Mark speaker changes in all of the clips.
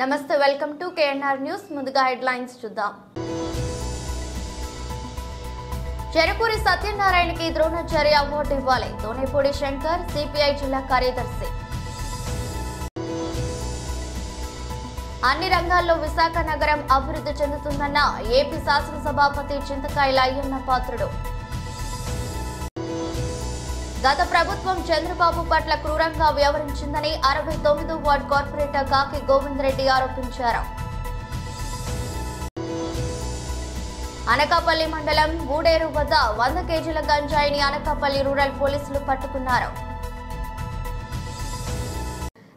Speaker 1: నమస్తే welcome to KNR news ముందుగా headlines చూద్దాం చెరుకూరి సత్యనారాయణకి ద్రోణాచార్య అవార్డు ఇవ్వాలి దోనేపూడి శంకర్ సిపిఐ జిల్లా కార్యదర్శి అన్ని రంగాల్లో విశాఖ నగరం అభివృద్ధి చెందుతుందన్న ఏపీ శాసనసభాపతి చింతకాయల అయ్యన్న పాత్రుడు గత ప్రభుత్వం చంద్రబాబు పట్ల క్రూరంగా వ్యవహరించిందని 69వ వార్డు కార్పొరేటర్ కాకి గోవింద్ రెడ్డి ఆరోపించారు. అనకాపల్లి మండలం ఊడేరు వద్ద 100 కేజీల గంజాయిని అనకాపల్లి రూరల్ పోలీసులు పట్టుకున్నారు.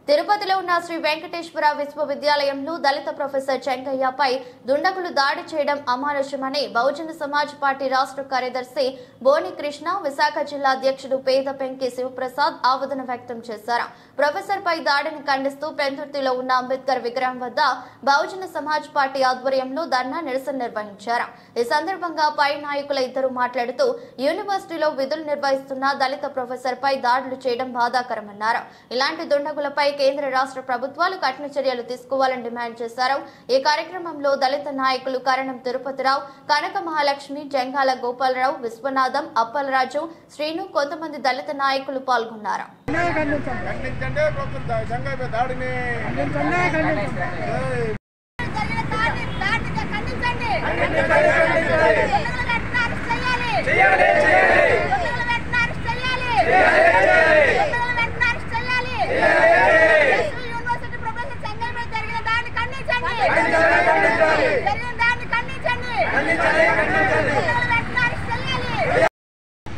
Speaker 1: తిరుపతిలో ఉన్న శ్రీ వెంకటేశ్వర విశ్వవిద్యాలయంలో దళిత ప్రొఫెసర్ చెంగయ్యపై దుండగులు దాడి చేయడం అమానుషమని బహుజన సమాజ్ పార్టీ రాష్ట్ర కార్యదర్శి బోని కృష్ణ, విశాఖ జిల్లా అధ్యక్షుడు పేద పెంకి శివప్రసాద్ ఆవేదన వ్యక్తం చేశారు. ప్రొఫెసర్ పై దాడిని ఖండిస్తూ పెందుర్తిలో ఉన్న అంబేద్కర్ విగ్రహం వద్ద బహుజన సమాజ్ పార్టీ ఆధ్వర్యంలో ధర్నా నిరసన నిర్వహించారు. ఈ సందర్భంగా పై నాయకుల ఇద్దరు మాట్లాడుతూ యూనివర్సిటీలో విధులు నిర్వహిస్తున్న దళిత ప్రొఫెసర్ పై దాడులు చేయడం బాధాకరమన్నారు. ఇలాంటి దుండగులపై కేంద్ర రాష్ట్ర ప్రభుత్వాలు కఠిన చర్యలు తీసుకోవాలని డిమాండ్ చేశారు. ఈ కార్యక్రమంలో దళిత నాయకులు కరణం తిరుపతిరావు, కనక మహాలక్ష్మి, జంగాల గోపాలరావు, విశ్వనాథం, అప్పలరాజు, శ్రీను, కొంతమంది దళిత నాయకులు పాల్గొన్నారు.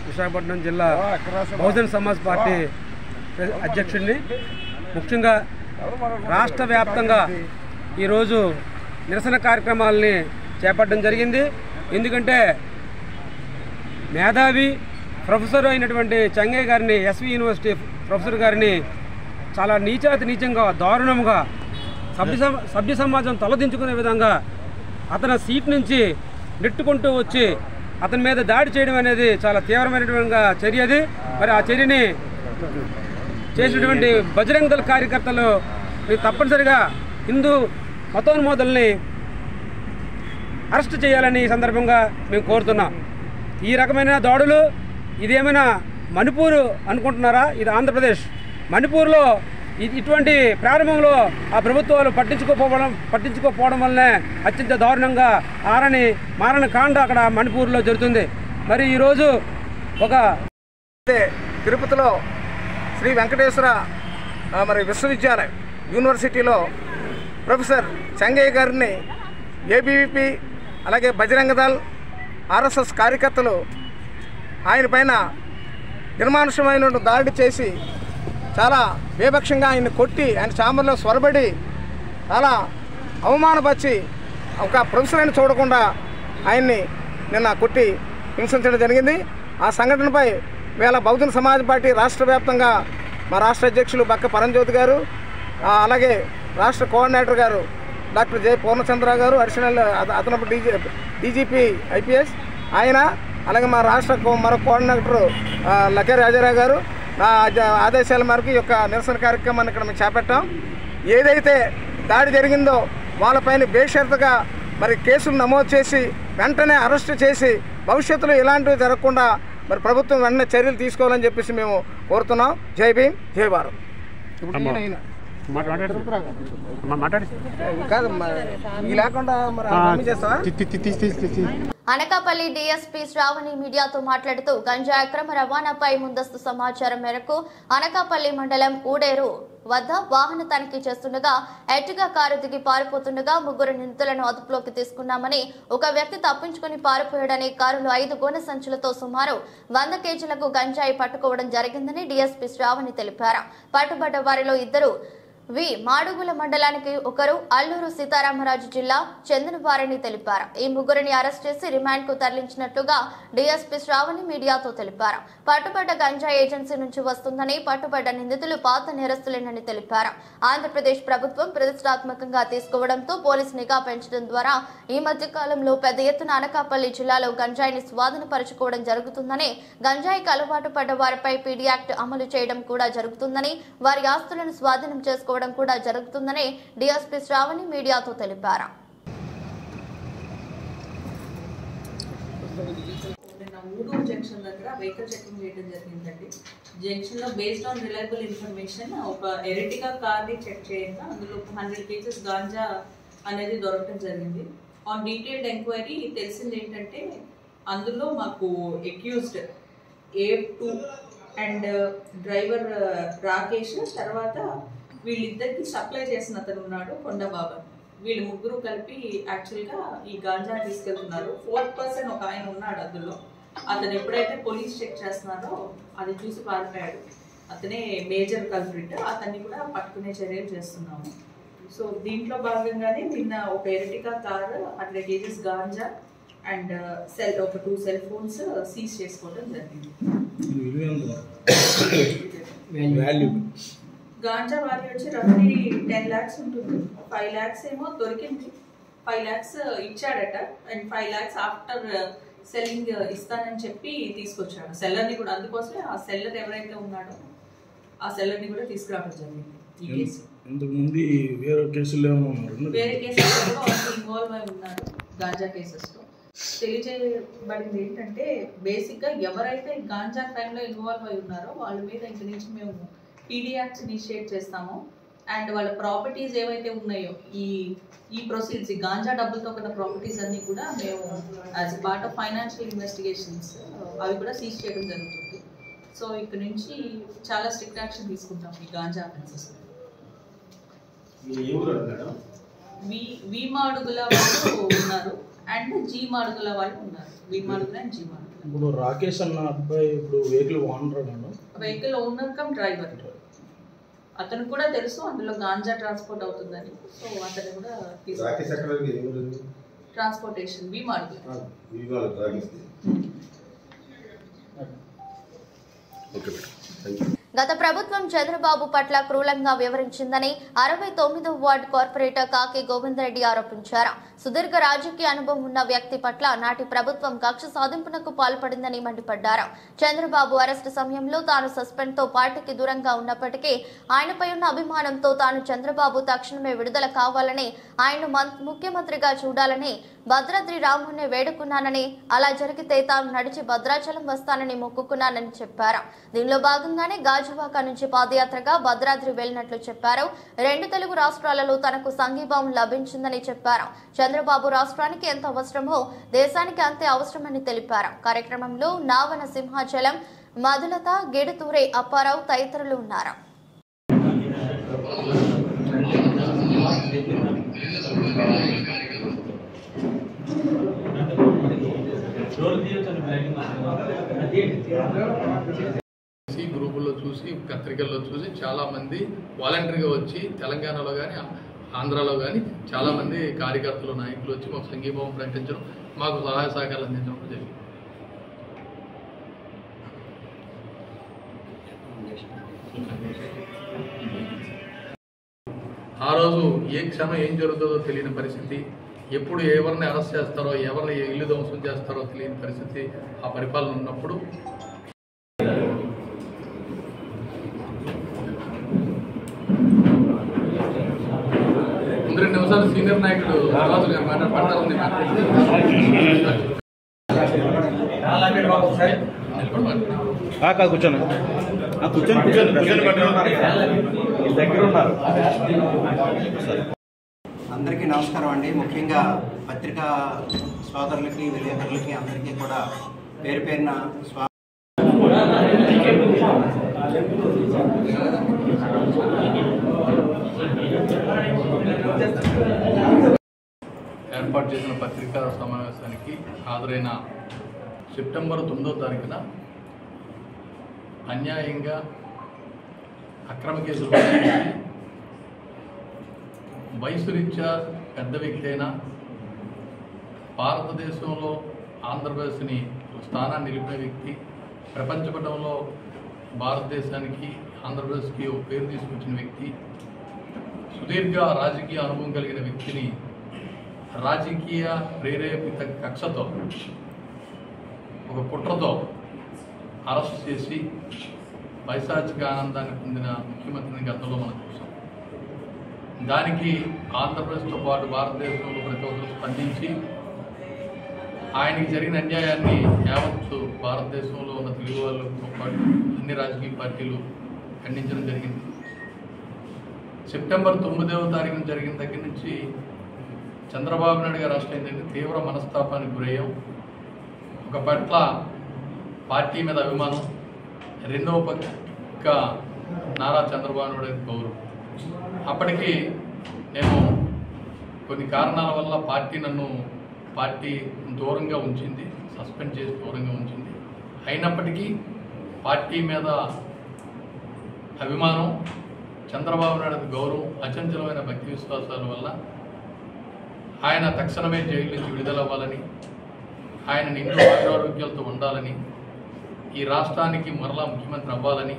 Speaker 2: విశాఖపట్నం జిల్లా బహుజన సమాజ్ పార్టీ అధ్యక్షుడిని. ముఖ్యంగా రాష్ట్ర వ్యాప్తంగా ఈరోజు నిరసన కార్యక్రమాలని చేపట్టడం జరిగింది. ఎందుకంటే మేధావి ప్రొఫెసర్ అయినటువంటి చెంగయ్య గారిని, ఎస్వి యూనివర్సిటీ ప్రొఫెసర్ గారిని చాలా నీచంగా దారుణంగా సభ్య సమాజం తలదించుకునే విధంగా అతని సీట్ నుంచి నెట్టుకుంటూ వచ్చి అతని మీద దాడి చేయడం అనేది చాలా తీవ్రమైనటువంటి చర్య. అది మరి ఆ చర్యని చేసినటువంటి బజరంగ దళ కార్యకర్తలు తప్పనిసరిగా హిందూ మతోన్మోదుల్ని అరెస్ట్ చేయాలని ఈ సందర్భంగా మేము కోరుతున్నాం. ఈ రకమైన దాడులు ఇదేమైనా మణిపూర్ అనుకుంటున్నారా? ఇది ఆంధ్రప్రదేశ్. మణిపూర్లో ఇటువంటి ప్రారంభంలో ఆ ప్రభుత్వాలు పట్టించుకోకపోవడం వల్లనే అత్యంత దారుణంగా మారణ కాండ అక్కడ మణిపూర్లో జరుగుతుంది. మరి ఈరోజు
Speaker 3: తిరుపతిలో శ్రీ వెంకటేశ్వర విశ్వవిద్యాలయం యూనివర్సిటీలో ప్రొఫెసర్ చెంగయ్య గారిని ఏబీవీపీ అలాగే బజరంగ దళ్ ఆర్ఎస్ఎస్ కార్యకర్తలు ఆయన పైన నిర్మానుషమైన దాడి చేసి చాలా బేభక్షంగా ఆయన్ని కొట్టి ఆయన చాంబర్లో స్వరబడి చాలా అవమానపరిచి ఒక ప్రొఫెసర్ అని చూడకుండా ఆయన్ని నిన్న కొట్టి హింసించడం జరిగింది. ఆ సంఘటనపై వేళ బహుజన సమాజ్ పార్టీ రాష్ట్ర వ్యాప్తంగా మా రాష్ట్ర అధ్యక్షులు బక్క పరంజ్యోతి గారు, అలాగే రాష్ట్ర కోఆర్డినేటర్ గారు డాక్టర్ జె పూర్ణచంద్ర గారు, అడిషనల్ అదనపు డీజీపీ ఐపీఎస్ ఆయన, అలాగే మా రాష్ట్ర మరో కోఆర్డినేటర్ లకే రాజారావు గారు నా ఆదేశాల మేరకు ఈ యొక్క నిరసన కార్యక్రమాన్ని ఇక్కడ మేము చేపట్టాం. ఏదైతే దాడి జరిగిందో వాళ్ళపైన బేషరతుగా కేసులు నమోదు చేసి వెంటనే అరెస్టు చేసి భవిష్యత్తులో ఇలాంటివి జరగకుండా ప్రభుత్వం వెంటనే చర్యలు తీసుకోవాలని చెప్పేసి మేము కోరుతున్నాం. జై భీమ్, జై భారత్.
Speaker 1: అనకాపల్లి డీఎస్పీ శ్రావణి మీడియాతో మాట్లాడుతూ గంజాయి అక్రమ రవాణాపై ముందస్తు సమాచారం మేరకు అనకాపల్లి మండలం ఊడేరు వద్ద వాహన తనిఖీ చేస్తుండగా ఎర్టిగా కారు దిగి పారిపోతుండగా 3 నిందితులను అదుపులోకి తీసుకున్నామని, ఒక వ్యక్తి తప్పించుకుని పారిపోయాడని, కారులో 5 గోనె సంచులతో సుమారు 100 కేజీలకు గంజాయి పట్టుకోవడం జరిగిందని డీఎస్పీ శ్రావణి తెలిపారు. పట్టుబడ్డ వారిలో 2 మాడుగుల మండలానికి ఒకరు అల్లూరు సీతారామరాజు జిల్లా చెందిన వారిని తెలిపారు. ఈ 3ని అరెస్ట్ చేసి రిమాండ్ కు తరలించినట్లుగా డీఎస్పీ శ్రావణి మీడియాతో తెలిపారు. పట్టుబడ్డ గంజాయి ఏజెన్సీ నుంచి వస్తుందని, పట్టుబడ్డ నిందితులు పాత నేరస్తులేనని తెలిపారు. ఆంధ్రప్రదేశ్ ప్రభుత్వం ప్రతిష్టాత్మకంగా తీసుకోవడంతో పోలీసు నిఘా పెంచడం ద్వారా ఈ మధ్య కాలంలో పెద్ద ఎత్తున అనకాపల్లి జిల్లాలో గంజాయిని స్వాధీనపరచుకోవడం జరుగుతుందని, గంజాయికి అలవాటు పడ్డ వారిపై పీడీ యాక్ట్ అమలు చేయడం కూడా జరుగుతుందని, వారి ఆస్తులను స్వాధీనం చేసుకోవడం తీసుకోవడం కూడా జరుగుతుందని డీఎస్పీ శ్రావణి మీడియాతో తెలిపారు.
Speaker 4: ఊడూరు జంక్షన్ దగ్గర వెహికల్ చెకింగ్ చేయడం జరిగిందండి. జంక్షన్లో బేస్డ్ ఆన్ రిలయబుల్ ఇన్ఫర్మేషన్ ఒక ఎరిటిగా కార్ని చెక్ చేయగా అందులో 100 కేజెస్ గాంజా అనేది దొరకడం జరిగింది. ఆన్ డీటెయిల్డ్ ఎంక్వైరీ తెలిసింది ఏంటంటే అందులో మాకు accused A2 and driver Rakesh, తర్వాత వీళ్ళిద్దరికి సప్లై చేసిన అతను ఉన్నాడు కొండబాబా. వీళ్ళు ముగ్గురు కలిపి యాక్చువల్గా ఈ గాంజా తీసుకెళ్తున్నారు. 4th పర్సన్ ఒక ఆయన ఉన్నాడు అందులో. అతను ఎప్పుడైతే పోలీస్ చెక్ చేస్తున్నారో అది చూసి పారిపోయాడు. అతనే మేజర్ కల్ప్రిట్. అతన్ని కూడా పట్టుకునే చర్యలు చేస్తున్నాము. సో దీంట్లో భాగంగానే నిన్న ఒక ఎరిటికా కార్ 100 కేజెస్ గాంజా అండ్ ఒక 2 సెల్ ఫోన్స్ సీజ్ చేసుకోవడం జరిగింది. గాంజా వాల్యూ వచ్చి రఫ్లీ 10 lakhs ఉంటుంది. 5 lakhs ఏమో దొరికింది, 5 lakhs ఇచ్చాడట. అండ్ 5 lakhs ఆఫ్టర్ సెల్లింగ్ ఇస్తానని చెప్పి తీసుకొచ్చాడు. సెల్లర్ని కూడా, అందుకోసమే ఆ సెల్లర్ ఎవరైతే ఉన్నాడో ఆ సెల్లర్ని కూడా తీసుకురావడం జరిగింది. ఈ కేసు వేరే కేసుల్లో కూడా ఇన్వాల్వ్ అయి ఉన్నారు. గాంజా కేసెస్లో తెలియజేయబడింది ఏంటంటే బేసిక్గా ఎవరైతే గాంజా క్రైమ్లో ఇన్వాల్వ్ అయి ఉన్నారో వాళ్ళ మీద ఇంటి నుంచి మేము PD యాక్ట్స్ ఇనిషియేట్ చేస్తాము. అండ్ వాళ్ళ ప్రాపర్టీస్ ఏవైతే ఉన్నాయో ఈ ప్రొసీడ్స్, ఈ గాంజా డబ్బులతో ఉన్న ప్రాపర్టీస్ అన్నీ కూడా మేము as part of financial investigations అవి కూడా సీజ్ చేయడం జరుగుతుంది. సో ఇక్కడ నుంచి చాలా స్ట్రిక్ట్ యాక్షన్ తీసుకుంటాం ఈ గాంజా అఫెన్సెస్. వి మాడుగుల వాళ్ళు ఉన్నారు అండ్ జీ మాడుగుల వాళ్ళు ఉన్నారు. వి మాడుగుల అండ్ జీ మాడుగుల.
Speaker 5: ఇప్పుడు రాకేష్ అన్న అబ్బాయి ఇప్పుడు వెహికల్
Speaker 4: ఓనర్ కమ్ డ్రైవర్. అతను కూడా తెలుసు అందులో గాంజా ట్రాన్స్పోర్ట్ అవుతుందని. సో అతను కూడా ట్రాన్స్పోర్టేషన్ వి మాడుగుల.
Speaker 1: గత ప్రభుత్వం చంద్రబాబు పట్ల క్రూరంగా వ్యవహరించిందని 69వ వార్డు కార్పొరేటర్ కాకి గోవిందరెడ్డి ఆరోపించారు. సుదీర్ఘ రాజకీయ అనుభవం ఉన్న వ్యక్తి పట్ల నాటి ప్రభుత్వం కక్ష సాధింపునకు పాల్పడిందని మండిపడ్డారు. చంద్రబాబు అరెస్టు సమయంలో తాను సస్పెండ్ తో పార్టీకి దూరంగా ఉన్నప్పటికీ ఆయనపై ఉన్న అభిమానంతో తాను చంద్రబాబు తక్షణమే విడుదల కావాలని, ఆయన్ను ముఖ్యమంత్రిగా చూడాలని భద్రాద్రి రాముని వేడుకున్నానని, అలా జరిగితే తాను నడిచి భద్రాచలం వస్తానని మొక్కుకున్నానని చెప్పారు. దీనిలో భాగంగానే గాజువాక నుంచి పాదయాత్రగా భద్రాద్రి వెళ్లినట్లు చెప్పారు. 2 తెలుగు రాష్ట్రాలలో తనకు సంఘీభావం లభించిందని చెప్పారు. చంద్రబాబు రాష్ట్రానికి ఎంత అవసరమో దేశానికి అంతే అవసరమని తెలిపారు. కార్యక్రమంలో నావన సింహాచలం, మధులత, గిడుతూరే అప్పారావు తదితరులు ఉన్నారు.
Speaker 6: గ్రూపుల్లో చూసి, పత్రికల్లో చూసి చాలామంది వాలంటరీగా వచ్చి తెలంగాణలో కానీ ఆంధ్రాలో కానీ చాలామంది కార్యకర్తలు, నాయకులు వచ్చి మాకు సంఘీభావం ప్రకటించడం, మాకు సహాయ సహకారాలు అందించడం జరిగింది. ఆ రోజు ఏ క్షణం ఏం జరుగుతుందో తెలియని పరిస్థితి, ఎప్పుడు ఎవరిని అరెస్ట్ చేస్తారో, ఎవరిని ఇల్లు ధ్వంసం చేస్తారో తెలియని పరిస్థితి ఆ పరిపాలన ఉన్నప్పుడు ముందు 2 నిమిషాలు సీనియర్ నాయకుడు రాజు గారు మాట్లాడుతుంది.
Speaker 7: అందరికీ నమస్కారం అండి. ముఖ్యంగా పత్రికా సోదరులకి, విలేకరులకి అందరికీ కూడా పేరు పేరున
Speaker 6: ఏర్పాటు చేసిన పత్రికా సమావేశానికి హాజరైన సెప్టెంబర్ 9వ తారీఖున అన్యాయంగా అక్రమ కేసులు వయసు రీత్యా పెద్ద వ్యక్తి అయినా భారతదేశంలో ఆంధ్రప్రదేశ్ని స్థానాన్ని నిలిపిన వ్యక్తి, ప్రపంచపటంలో భారతదేశానికి ఆంధ్రప్రదేశ్కి ఒక పేరు తీసుకొచ్చిన వ్యక్తి, సుదీర్ఘ రాజకీయ అనుభవం కలిగిన వ్యక్తిని రాజకీయ ప్రేరేపిత కక్షతో, ఒక కుట్రతో అరెస్ట్ చేసి పైశాచిక ఆనందాన్ని పొందిన ముఖ్యమంత్రిని గతంలో మనం చూసాం. దానికి ఆంధ్రప్రదేశ్తో పాటు భారతదేశంలో ప్రతి ఒక్కరు స్పందించి ఆయనకి జరిగిన అన్యాయాన్ని యావత్తు భారతదేశంలో ఉన్న తెలుగు వాళ్ళతో పాటు అన్ని రాజకీయ పార్టీలు ఖండించడం జరిగింది. సెప్టెంబర్ 9వ తారీఖున జరిగిన దగ్గర నుంచి చంద్రబాబు నాయుడు గారు రాష్ట్రం ఏంటంటే తీవ్ర మనస్తాపానికి గురయ్యాం. ఒక పట్ల పార్టీ మీద అభిమానం, రెండవ పక్క నారా చంద్రబాబు నాయుడు గౌరవం. అప్పటికి నేను కొన్ని కారణాల వల్ల పార్టీ దూరంగా ఉంచింది, సస్పెండ్ చేసి దూరంగా ఉంచింది. అయినప్పటికీ పార్టీ మీద అభిమానం, చంద్రబాబు నాయుడు గౌరవం, అచంచలమైన భక్తి విశ్వాసాల వల్ల ఆయన తక్షణమే జైలు నుంచి విడుదలవ్వాలని, ఆయన నిండు ఆరోగ్యాలతో ఉండాలని, ఈ రాష్ట్రానికి మరలా ముఖ్యమంత్రి అవ్వాలని,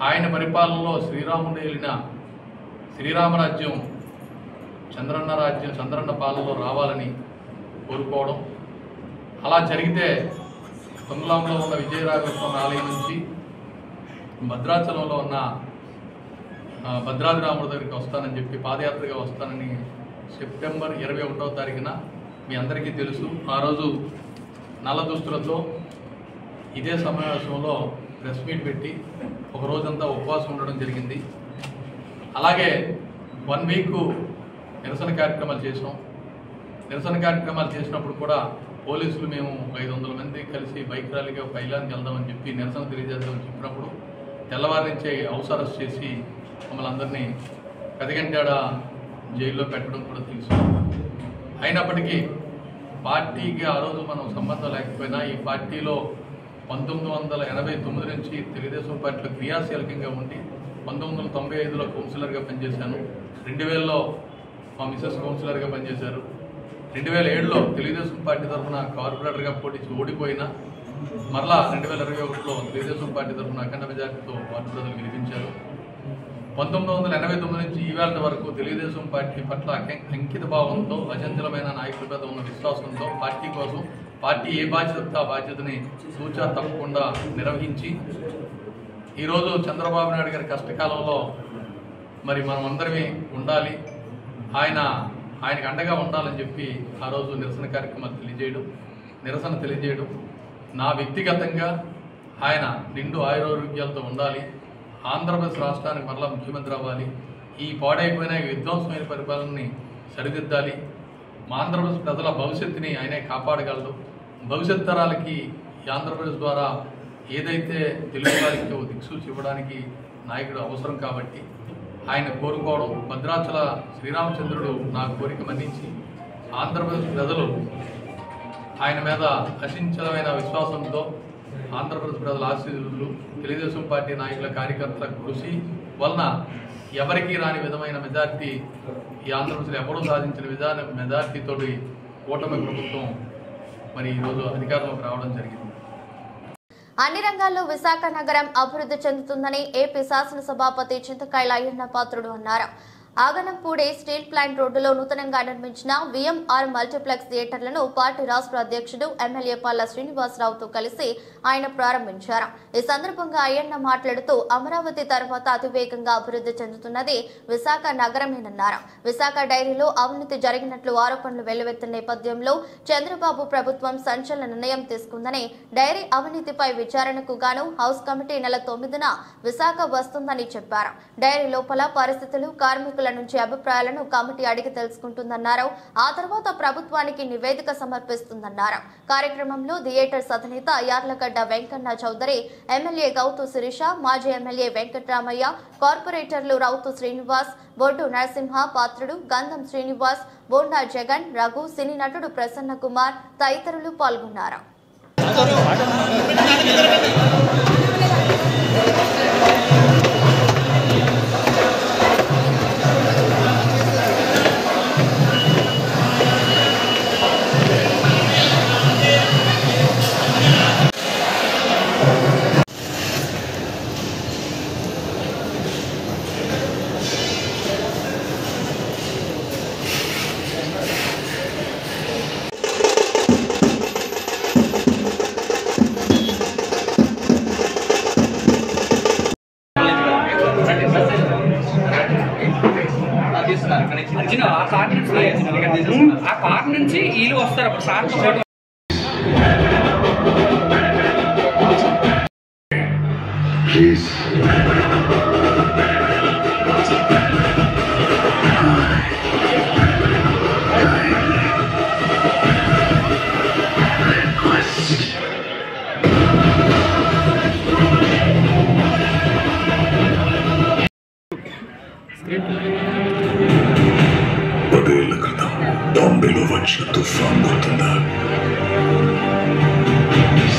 Speaker 6: ఆయన పరిపాలనలో శ్రీరాముడు ఏలిన శ్రీరామరాజ్యం చంద్రన్న పాలనలో రావాలని కోరుకోవడం. అలా జరిగితే తొంగలంలో ఉన్న విజయరాఘవస్వామి ఆలయం నుంచి భద్రాచలంలో ఉన్న భద్రాద్రి రాముడి దగ్గరికి వస్తానని చెప్పి పాదయాత్రగా వస్తానని సెప్టెంబర్ 21వ తారీఖున మీ అందరికీ తెలుసు. ఆ రోజు నల్ల దుస్తులతో ఇదే సమావేశంలో ప్రెస్ మీట్ పెట్టి ఒక రోజంతా ఉపవాసం ఉండడం జరిగింది. అలాగే 1 వీక్ నిరసన కార్యక్రమాలు చేసాం. నిరసన కార్యక్రమాలు చేసినప్పుడు కూడా పోలీసులు మేము 500 మంది కలిసి బైక్ ర్యాలీగా పైలానికి వెళ్దామని చెప్పి నిరసన తెలియజేద్దామని చెప్పినప్పుడు తెల్లవారి నుంచే హౌస్ అరెస్ట్ చేసి మమ్మల్ని అందరినీ కదిగంటాడ జైల్లో పెట్టడం కూడా తెలుసు. అయినప్పటికీ పార్టీకి ఆ రోజు మనం సంబంధం లేకపోయినా ఈ పార్టీలో 1989 నుంచి తెలుగుదేశం పార్టీలో క్రియాశీలకంగా ఉండి 1995లో కౌన్సిలర్గా పనిచేశాను. 2000లో మా మిసెస్ కౌన్సిలర్గా పనిచేశారు. 2007లో తెలుగుదేశం పార్టీ తరఫున కార్పొరేటర్గా పోటీ ఓడిపోయినా మరలా 2021లో తెలుగుదేశం పార్టీ తరఫున అఖండ మెజార్టీతో వార్డు ప్రజలు గెలిపించారు. 1989 నుంచి ఈవేళ వరకు తెలుగుదేశం పార్టీ పట్ల అంకిత భావంతో, అచంచలమైన నాయకుల మీద ఉన్న విశ్వాసంతో పార్టీ కోసం పార్టీ ఏ బాధ్యత ఆ బాధ్యతని సూచన తప్పకుండా నిర్వహించి ఈరోజు చంద్రబాబు నాయుడు గారి కష్టకాలంలో మరి మనం అందరమే ఉండాలి, ఆయనకు అండగా ఉండాలని చెప్పి ఆ రోజు నిరసన కార్యక్రమాలు తెలియజేయడం నా వ్యక్తిగతంగా ఆయన నిండు ఆయురారోగ్యాలతో ఉండాలి, ఆంధ్రప్రదేశ్ రాష్ట్రానికి మరలా ముఖ్యమంత్రి అవ్వాలి, ఈ పాడైపోయిన విధ్వంసమైన పరిపాలనని సరిదిద్దాలి, మా ఆంధ్రప్రదేశ్ ప్రజల భవిష్యత్తుని ఆయనే కాపాడగలడు, భవిష్యత్ తరాలకి ఈ ఆంధ్రప్రదేశ్ ద్వారా ఏదైతే తెలుగు వారికి దిక్సూచి ఇవ్వడానికి నాయకుడు అవసరం కాబట్టి ఆయన కోరుకోవడం. భద్రాచల శ్రీరామచంద్రుడు నా కోరిక మన్నించి ఆంధ్రప్రదేశ్ ప్రజలు ఆయన మీద అసించలమైన విశ్వాసంతో ఆంధ్రప్రదేశ్ ప్రజల ఆశీర్వాదాలు, తెలుగుదేశం పార్టీ నాయకుల కార్యకర్తల కృషి వలన ఎవరికీ రాని విధమైన మెజార్టీ ఈ ఆంధ్రప్రదేశ్లో ఎవరూ సాధించిన మెజార్టీతోటి కూటమి ప్రభుత్వం మరి ఈరోజు అధికారంలోకి రావడం జరిగింది.
Speaker 1: అన్ని రంగాల్లో విశాఖ నగరం అభివృద్ధి చెందుతుందని ఏపీ శాసనసభాపతి చింతకాయల అయ్యన్న పాత్రుడు అన్నారు. ఆగనంపూడి స్టీల్ ప్లాంట్ రోడ్డులో నూతనంగా నిర్మించిన విఎంఆర్ మల్టీప్లెక్స్ థియేటర్లను పార్టీ రాష్ట్ర అధ్యక్షుడు ఎమ్మెల్యే పల్లా శ్రీనివాసరావుతో కలిసి ఆయన ప్రారంభించారు. ఈ సందర్భంగా అయ్యన్న మాట్లాడుతూ అమరావతి తర్వాత అతివేగంగా అభివృద్ధి చెందుతున్నది విశాఖ నగరమేనన్నారు. విశాఖ డైరీలో అవినీతి జరిగినట్లు ఆరోపణలు వెల్లువెత్తిన నేపథ్యంలో చంద్రబాబు ప్రభుత్వం సంచలన నిర్ణయం తీసుకుందని, డైరీ అవినీతిపై విచారణకు గాను హౌస్ కమిటీ నెల 9న విశాఖ వస్తుందని చెప్పారు. డైరీ లోపల పరిస్థితులు, కార్మికుల నుంచి అభిప్రాయాలను కమిటీ అడిగి తెలుసుకుంటుందన్నారు. ఆ తర్వాత ప్రభుత్వానికి నివేదిక సమర్పిస్తుందన్నారు. కార్యక్రమంలో థియేటర్స్ అధినేత యార్లగడ్డ వెంకన్న చౌదరి, ఎమ్మెల్యే గౌతు శిరీష, మాజీ ఎమ్మెల్యే వెంకట్రామయ్య, కార్పొరేటర్లు రౌతు శ్రీనివాస్, బొడ్డు నరసింహ, పాత్రుడు గంధం శ్రీనివాస్, బోండా జగన్, రఘు, సినీ నటుడు ప్రసన్న కుమార్ తదితరులు పాల్గొన్నారు.
Speaker 8: కార్ నుంచి ఆ కార్ నుంచి వీళ్ళు వస్తారు అప్పుడు సార్తో పాటు.
Speaker 9: పదేళ్ల క్రితం బాంబేలో వచ్చిన తుఫాన్ గుర్తుందా?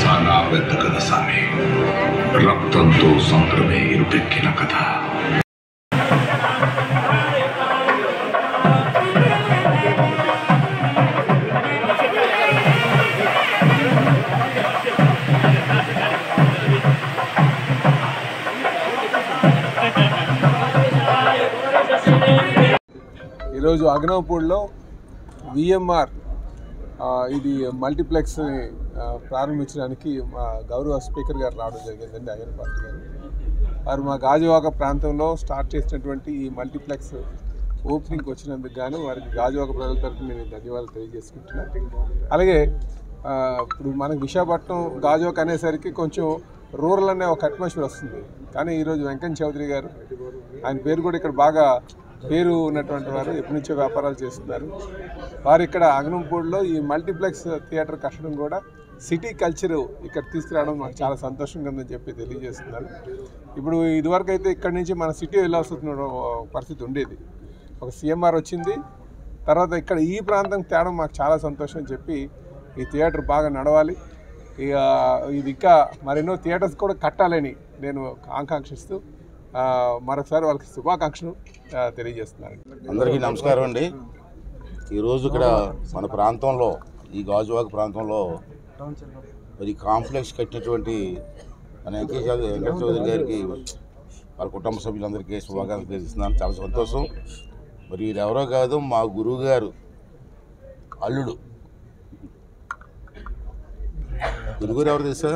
Speaker 9: సానా వెతకల సామి రక్తంతో సంద్రమే ఇరుపెక్కిన కథ.
Speaker 10: ఈరోజు అగ్నపూడిలో విఎంఆర్ ఇది మల్టీప్లెక్స్ని ప్రారంభించడానికి మా గౌరవ స్పీకర్ గారు రావడం జరిగిందండి, అయ్యన్ పార్టీ గారు. వారు మా గాజువాక ప్రాంతంలో స్టార్ట్ చేసినటువంటి ఈ మల్టీప్లెక్స్ ఓపెనింగ్కి వచ్చినందుకు గాను వారికి గాజువాక ప్రజల తరఫున నేను ధన్యవాదాలు తెలియజేసుకుంటున్నాను. అలాగే ఇప్పుడు మనకు విశాఖపట్నం గాజువాక అనేసరికి కొంచెం రూరల్ అనే ఒక అట్మాస్ఫియర్ వస్తుంది. కానీ ఈరోజు వెంకయ్య చౌదరి గారు, ఆయన పేరు కూడా ఇక్కడ బాగా పేరు ఉన్నటువంటి వారు, ఎప్పటి నుంచో వ్యాపారాలు చేస్తున్నారు. వారు ఇక్కడ అగ్నంపూడిలో ఈ మల్టీప్లెక్స్ థియేటర్ కట్టడం కూడా సిటీ కల్చరు ఇక్కడ తీసుకురావడం మాకు చాలా సంతోషంగా ఉందని చెప్పి తెలియజేస్తున్నారు. ఇప్పుడు ఇదివరకు అయితే ఇక్కడి నుంచి మన సిటీ వెళ్ళాల్సిన పరిస్థితి ఉండేది. ఒక సిఎంఆర్ వచ్చింది, తర్వాత ఇక్కడ ఈ ప్రాంతం తేడం మాకు చాలా సంతోషం అని చెప్పి ఈ థియేటర్ బాగా నడవాలి. ఇక ఇది ఇంకా మరెన్నో థియేటర్స్ కూడా కట్టాలని నేను ఆకాంక్షిస్తూ మరొకసారి వాళ్ళకి శుభాకాంక్షలు తెలియజేస్తున్నాను.
Speaker 11: అందరికీ నమస్కారం అండి. ఈరోజు ఇక్కడ మన ప్రాంతంలో ఈ గాజువాక ప్రాంతంలో మరి కాంప్లెక్స్ కట్టినటువంటి మన వెంకట చౌదరి గారికి వాళ్ళ కుటుంబ సభ్యులందరికీ శుభాకాంక్షలు తెలియజేస్తున్నాను. చాలా సంతోషం. మరి వీరు ఎవరో కాదు, మా గురువు గారు అల్లుడు. గురుగారు ఎవరు తెలుసా?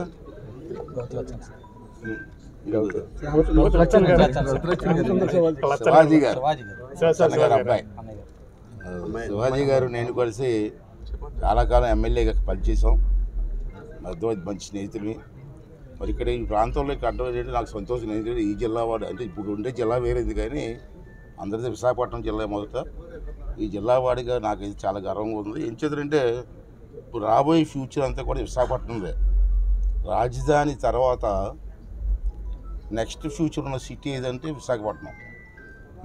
Speaker 11: శివాజీ గారు అబ్బాయి. శివాజీ గారు నేను కలిసి చాలా కాలం ఎమ్మెల్యేగా పనిచేసాం. మధ్య మంచి స్నేహితులు. మరి ఇక్కడ ఈ ప్రాంతంలో కట్టడం ఏంటంటే నాకు సంతోషం. ఏంటంటే ఈ జిల్లా వాడు అంటే ఇప్పుడు ఉండే జిల్లా వేరేది, కానీ అందరిది విశాఖపట్నం జిల్లా మొదట. ఈ జిల్లా వాడిగా నాకైతే చాలా గర్వంగా ఉంది. ఏం చేద్దంటే ఇప్పుడు రాబోయే ఫ్యూచర్ అంతా కూడా విశాఖపట్నందే. రాజధాని తర్వాత నెక్స్ట్ ఫ్యూచర్ ఉన్న సిటీ ఏదంటే విశాఖపట్నం.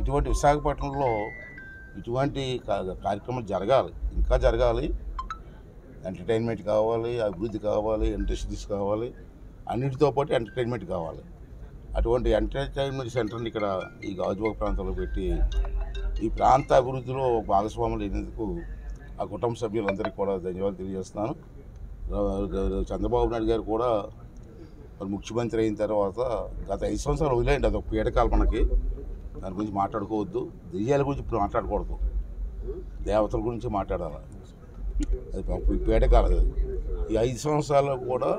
Speaker 11: ఇటువంటి విశాఖపట్నంలో ఇటువంటి కార్యక్రమాలు జరగాలి, ఇంకా జరగాలి. ఎంటర్టైన్మెంట్ కావాలి, అభివృద్ధి కావాలి, ఇండస్ట్రీస్ కావాలి, అన్నిటితో పాటు ఎంటర్టైన్మెంట్ కావాలి. అటువంటి ఎంటర్టైన్మెంట్ సెంటర్ని ఇక్కడ ఈ గాజువాక ప్రాంతంలో పెట్టి ఈ ప్రాంత అభివృద్ధిలో భాగస్వాములు అయినందుకు ఆ కుటుంబ సభ్యులందరికీ కూడా ధన్యవాదాలు తెలియజేస్తున్నాను. చంద్రబాబు నాయుడు గారు కూడా మరి ముఖ్యమంత్రి అయిన తర్వాత గత 5 సంవత్సరాలు వదిలేయండి, అదొక పీడకాలు. మనకి దాని గురించి మాట్లాడుకోవద్దు. దెయ్యాల గురించి ఇప్పుడు మాట్లాడకూడదు, దేవతల గురించి మాట్లాడాలి. అది పీడకాలు. అది ఈ 5 సంవత్సరాల్లో కూడా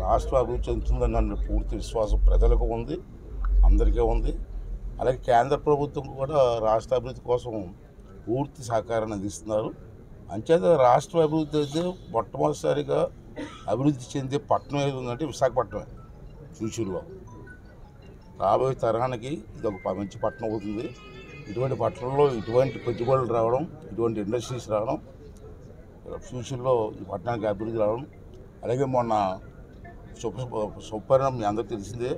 Speaker 11: రాష్ట్ర అభివృద్ధి చెందుతుందన్న పూర్తి విశ్వాసం ప్రజలకు ఉంది, అందరికీ ఉంది. అలాగే కేంద్ర ప్రభుత్వం కూడా రాష్ట్ర అభివృద్ధి కోసం పూర్తి సహకారాన్ని అందిస్తున్నారు. అంచేత రాష్ట్ర అభివృద్ధి అయితే మొట్టమొదటిసారిగా అభివృద్ధి చెందే పట్టణం ఏది ఉందంటే విశాఖపట్నమే. ఫ్యూచర్లో రాబోయే తరానికి ఇది ఒక మంచి పట్టణం అవుతుంది. ఇటువంటి పట్టణంలో ఇటువంటి పెట్టుబడులు రావడం, ఇటువంటి ఇండస్ట్రీస్ రావడం, ఫ్యూచర్లో ఈ పట్టణానికి అభివృద్ధి రావడం. అలాగే మొన్న సుపరిణామం మీ అందరికీ తెలిసిందే,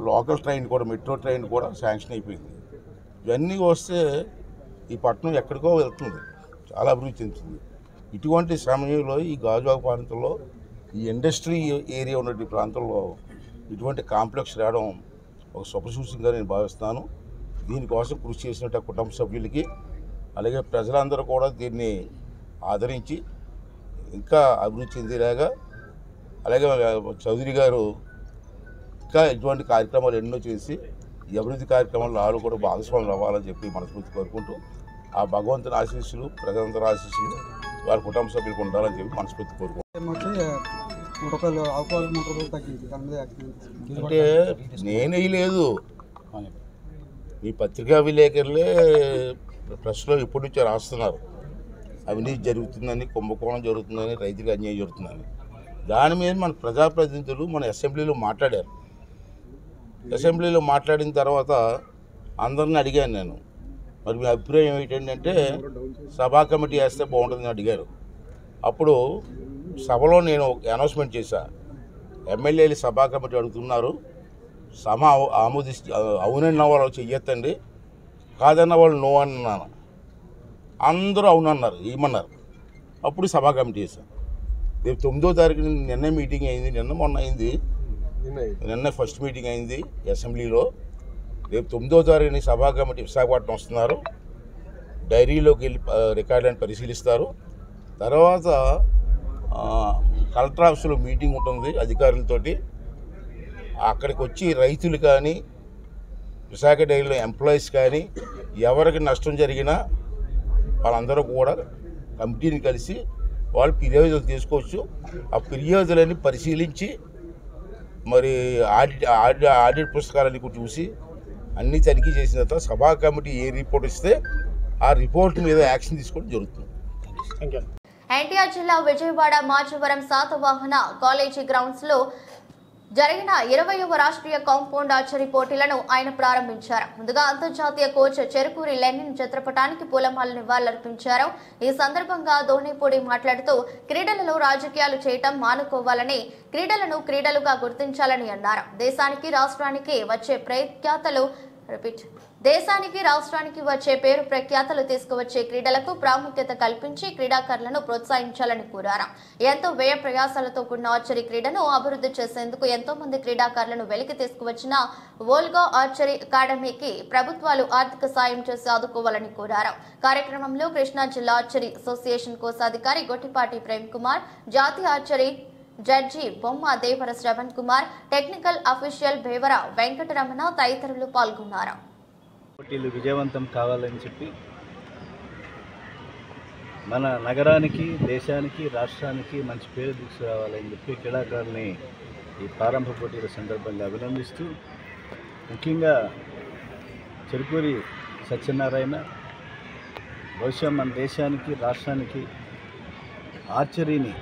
Speaker 11: లోకల్ ట్రైన్ కూడా, మెట్రో ట్రైన్ కూడా శాంక్షన్ అయిపోయింది. ఇవన్నీ వస్తే ఈ పట్టణం ఎక్కడికో వెళ్తుంది, చాలా అభివృద్ధి చెందుతుంది. ఇటువంటి సమయంలో ఈ గాజువాక ప్రాంతంలో ఈ ఇండస్ట్రీ ఏరియా ఉన్న ప్రాంతంలో ఇటువంటి కాంప్లెక్స్ రావడం ఒక శుభసూచనగా నేను భావిస్తాను. దీనికోసం కృషి చేసినట్టు కుటుంబ సభ్యులకి, అలాగే ప్రజలందరూ కూడా దీన్ని ఆదరించి ఇంకా అభివృద్ధి చెందేలాగా, అలాగే చౌదరి గారు ఇంకా ఇటువంటి కార్యక్రమాలు ఎన్నో చేసి ఈ అభివృద్ధి కార్యక్రమాల్లో వాళ్ళు కూడా భాగస్వాములు అవ్వాలని చెప్పి మనస్ఫూర్తి కోరుకుంటూ, ఆ భగవంతుని ఆశీస్సులు, ప్రజలందరి ఆశీస్సులు వారి కుటుంబ సభ్యులకు ఉండాలని చెప్పి మనస్ఫూర్తి కోరుకుంటాం. అంటే నేనే లేదు, మీ పత్రికా విలేకరులే ప్రెస్లో ఎప్పటి నుంచో రాస్తున్నారు, అవినీతి జరుగుతుందని, కుంభకోణం జరుగుతుందని, రైతులకు అన్యాయం జరుగుతుందని. దాని మీద మన ప్రజాప్రతినిధులు మన అసెంబ్లీలో మాట్లాడారు. అసెంబ్లీలో మాట్లాడిన తర్వాత అందరిని అడిగాను నేను, మరి మీ అభిప్రాయం ఏంటంటే సభా కమిటీ వేస్తే బాగుంటుందని అడిగారు. అప్పుడు సభలో నేను అనౌన్స్మెంట్ చేశా, ఎమ్మెల్యేలు సభా కమిటీ అడుగుతున్నారు, సభ అవునన్న వాళ్ళు చెయ్యొద్దండి, కాదన్న వాళ్ళు నో అన్నాను. అందరూ అవునన్నారు, ఏమన్నారు. అప్పుడు సభా కమిటీ చేశాను. రేపు 9వ తారీఖున నిన్న మీటింగ్ అయింది, మొన్న అయింది, నిన్న ఫస్ట్ మీటింగ్ అయింది అసెంబ్లీలో. రేపు 9వ తారీఖున సభా కమిటీ విశాఖపట్నం వస్తున్నారు, డైరీలోకి వెళ్ళి రికార్డులను పరిశీలిస్తారు. తర్వాత కలెక్టర్ ఆఫీసులో మీటింగ్ ఉంటుంది అధికారులతోటి. అక్కడికి వచ్చి రైతులు కానీ విశాఖ డైరీలో ఎంప్లాయీస్ కానీ ఎవరికి నష్టం జరిగినా వాళ్ళందరూ కూడా కమిటీని కలిసి వాళ్ళు ఫిర్యాదులు తీసుకోవచ్చు. ఆ ఫిర్యాదులని పరిశీలించి మరి ఆడిట్ పుస్తకాలన్నీ చూసి అన్నీ తనిఖీ చేసిన తర్వాత సభా కమిటీ ఏ రిపోర్ట్ ఇస్తే ఆ రిపోర్ట్ మీద యాక్షన్ తీసుకోవడం జరుగుతుంది.
Speaker 1: ఎన్టీఆర్ జిల్లా విజయవాడ మాచవరం శాతవాహన కాలేజీ గ్రౌండ్స్ లో జరిగిన 20వ రాష్ట్రీయ కాంపౌండ్ ఆర్చరీ పోటీలను ఆయన ప్రారంభించారు. ముందుగా అంతర్జాతీయ కోచ్ చెరుకూరి లెనిన్ చిత్రపటానికి పూలమాల నివాళులర్పించారు. ఈ సందర్భంగా ధోనిపూడి మాట్లాడుతూ క్రీడలలో రాజకీయాలు చేయటం మానుకోవాలని, క్రీడలను క్రీడలుగా గుర్తించాలని అన్నారు. దేశానికి రాష్ట్రానికి వచ్చే పేరు ప్రఖ్యాతలు తీసుకువచ్చే క్రీడలకు ప్రాముఖ్యత కల్పించి క్రీడాకారులను ప్రోత్సహించాలని కోరారు. ఎంతో వ్యయ ప్రయాసాలతో కూడిన ఆర్చరీ క్రీడను అభివృద్ధి చేసేందుకు ఎంతో మంది క్రీడాకారులను వెలికి తీసుకువచ్చిన వోల్గా ఆర్చరీ అకాడమీకి ప్రభుత్వాలు ఆర్థిక సాయం చేసి ఆదుకోవాలని కోరారు. కార్యక్రమంలో కృష్ణా జిల్లా ఆర్చరీ అసోసియేషన్ కోశాధికారి గొట్టిపాటి ప్రేమ్ కుమార్, జాతీయ ఆర్చరీ జడ్జి బొమ్మ దేవర శ్రవణ్ కుమార్, టెక్నికల్ అఫీషియల్ భేవర వెంకటరమణ తదితరులు పాల్గొన్నారు.
Speaker 12: పోటీలు విజయవంతం కావాలని చెప్పి మన నగరానికి, దేశానికి, రాష్ట్రానికి మంచి పేరు తీసుకురావాలని చెప్పి క్రీడాకారుల్ని ఈ ప్రారంభ పోటీల సందర్భంగా అభినందిస్తూ, ముఖ్యంగా చెరుకూరి సత్యనారాయణ బహుశా మన దేశానికి, రాష్ట్రానికి ఆర్చరీని,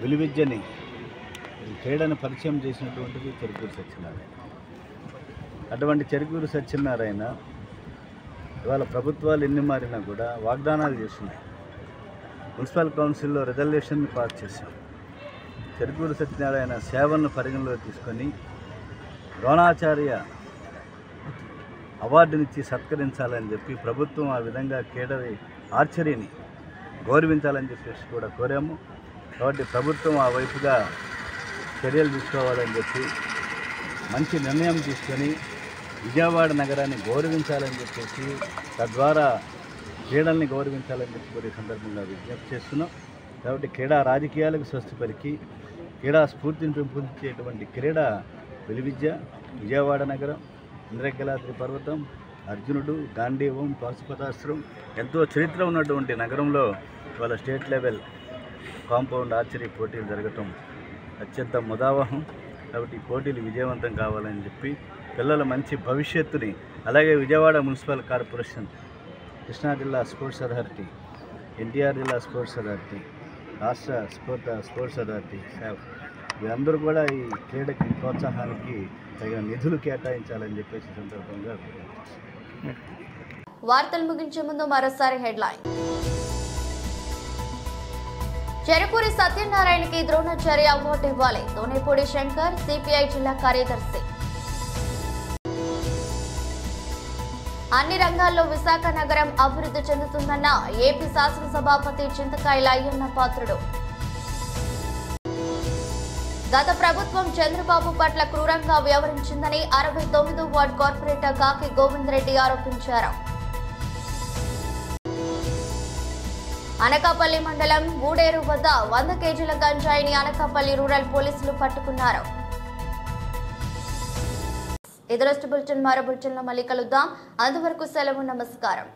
Speaker 12: విలువిద్యని, ఈ క్రీడను పరిచయం చేసినటువంటిది చెరుకూరి సత్యనారాయణ. అటువంటి చెరుకూరి సత్యనారాయణ ఇవాళ ప్రభుత్వాలు ఎన్ని మారినా కూడా వాగ్దానాలు చేస్తున్నాయి. మున్సిపల్ కౌన్సిల్లో రిజల్యూషన్ని పాస్ చేశాం. చెరుకూరి సత్యనారాయణ సేవలను పరిగణలో తీసుకొని ద్రోణాచార్య అవార్డునిచ్చి సత్కరించాలని చెప్పి ప్రభుత్వం ఆ విధంగా ఆర్చరీని గౌరవించాలని చెప్పేసి కూడా కోరాము. కాబట్టి ప్రభుత్వం ఆ వైపుగా చర్యలు తీసుకోవాలని చెప్పి మంచి నిర్ణయం తీసుకొని విజయవాడ నగరాన్ని గౌరవించాలని చెప్పేసి, తద్వారా క్రీడల్ని గౌరవించాలని చెప్పి కూడా ఈ సందర్భంగా విజ్ఞప్తి చేస్తున్నాం. కాబట్టి క్రీడా రాజకీయాలకు స్వస్తి పలికి క్రీడా స్ఫూర్తిని పెంపొందించేటువంటి క్రీడ విలువిద్య, విజయవాడ నగరం, ఇంద్రకీలాద్రి పర్వతం, అర్జునుడు, గాంధీవం, పాశుపతాస్త్రం ఎంతో చరిత్ర ఉన్నటువంటి నగరంలో ఇవాళ స్టేట్ లెవెల్ కాంపౌండ్ ఆర్చరీ పోటీలు జరగటం అత్యంత ముదావహం. కాబట్టి ఈ పోటీలు విజయవంతం కావాలని చెప్పి పిల్లల మంచి భవిష్యత్తుని, అలాగే విజయవాడ మున్సిపల్ కార్పొరేషన్, కృష్ణా జిల్లా స్పోర్ట్స్ అథారిటీ, ఎన్టీఆర్ జిల్లా స్పోర్ట్స్ అథారిటీ, రాష్ట్ర స్పోర్ట్స్ అథారిటీ వీరందరూ కూడా ఈ క్రీడకి ప్రోత్సాహానికి తగిన నిధులు కేటాయించాలని చెప్పేసి సందర్భంగా
Speaker 1: వార్తలు ముగించే ముందు మరోసారి హెడ్లైన్. చెరుకూరి సత్యనారాయణకి ద్రోణాచార్య అవార్డు ఇవ్వాలి, ధోనిపూడి శంకర్, సిపిఐ జిల్లా కార్యదర్శి. అన్ని రంగాల్లో విశాఖ నగరం అభివృద్ధి చెందుతుందన్న ఏపీ శాసనసభాపతి చింతకాయల అయ్యన్న పాత్రుడు. గత ప్రభుత్వం చంద్రబాబు పట్ల క్రూరంగా వ్యవహరించిందని 69వ వార్డు కార్పొరేటర్ కాకి గోవింద్ రెడ్డి ఆరోపించారు. అనకాపల్లి మండలం ఊడేరు వద్ద 100 కేజీల గంజాయిని అనకాపల్లి రూరల్ పోలీసులు పట్టుకున్నారు. ఇదరస్ట్ బులెటిన్, మరో బులెటిన్లో మళ్ళీ కలుద్దాం. అంతవరకు సెలవు, నమస్కారం.